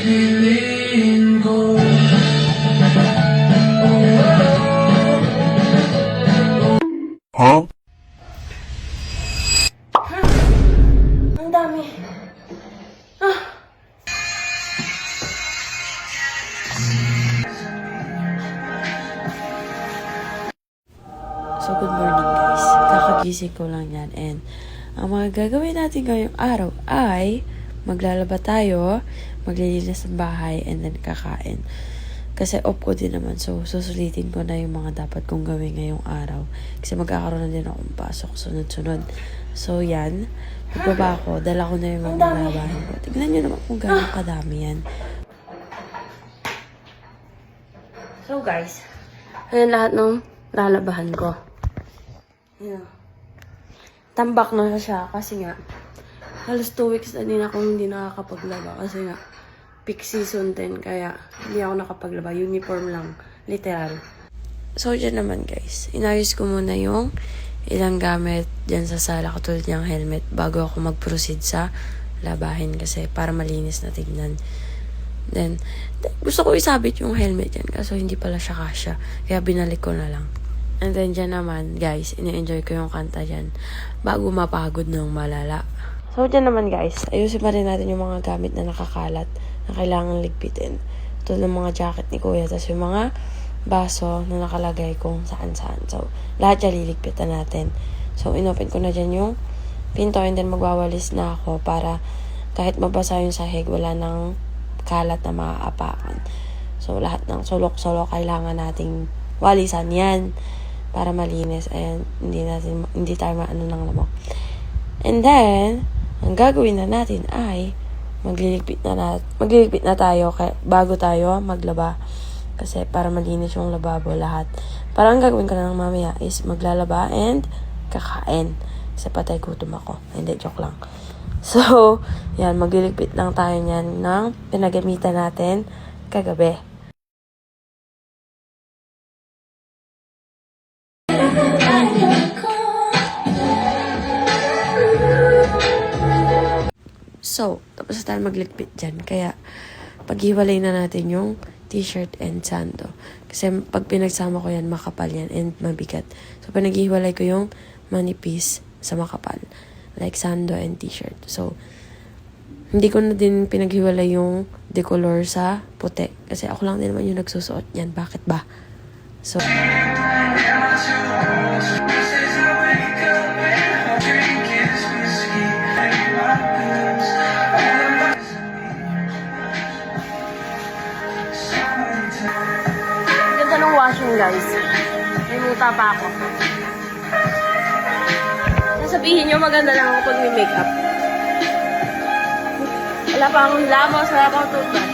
pipiliin ko. Huh? Ang dami. So, good morning guys. Kakagising ko lang yan. And, ang mga gagawin natin ngayong araw ay maglalaba tayo, maglilinis ng bahay, and then kakain. Kasi off ko din naman. So, susulitin ko na yung mga dapat kong gawin ngayong araw. Kasi magkakaroon na din akong pasok sunod-sunod. So, yan. Pagbaba ko, dala ko na yung mga labahin ko. Tignan nyo naman kung gano'ng kadami yan. So, guys. Ayan lahat ng lalabahan ko. Ayan. Tambak na siya kasi nga halos 2 weeks na din ako hindi nakakapaglaba kasi nga peak season din kaya hindi ako nakapaglaba. Uniform lang. Literal. So, dyan naman guys. Inayos ko muna yung ilang gamit dyan sa sala katulad niyang helmet bago ako mag-proceed sa labahin kasi para malinis na tignan. Then, gusto ko isabit yung helmet dyan kaso hindi pala siya kasya. Kaya binalik ko na lang. And then dyan naman, guys, ina-enjoy ko yung kanta dyan bago mapagod ng malala. So, dyan naman, guys, ayusin pa rin natin yung mga gamit na nakakalat na kailangan ligpitin. Tulad ng mga jacket ni Kuya, tapos yung mga baso na nakalagay kung saan-saan. So, lahat dyan liligpitan natin. So, inopen ko na dyan yung pinto and then magwawalis na ako para kahit mabasa yung sahig, wala nang kalat na maaapakan. So, lahat ng sulok-sulok kailangan nating walisan yan para malinis. Ayan, hindi tayo maano ng lamok. And then, ang gagawin na natin ay magliligpit na tayo bago tayo maglaba. Kasi para malinis yung lababo lahat. Parang gagawin ko na lang mamaya is maglalaba and kakain. Kasi patay gutom ako. Hindi, joke lang. So, yan, magliligpit lang tayo niyan ng pinagamitan natin kagabi. So, tapos na tayo magligpit dyan. Kaya, paghiwalay na natin yung t-shirt and sando. Kasi pag pinagsama ko yan, makapal yan and mabigat. So, pinaghiwalay ko yung manipis sa makapal. Like sando and t-shirt. So, hindi ko na din pinaghiwalay yung decolor sa puti. Kasi ako lang din naman yung nagsusuot yan. Bakit ba? So, ganda ng washing guys. May muta pa ako. Sasabihin nyo maganda lang ako pag may makeup. Wala pa akong lamos, wala pa akong toothbrush.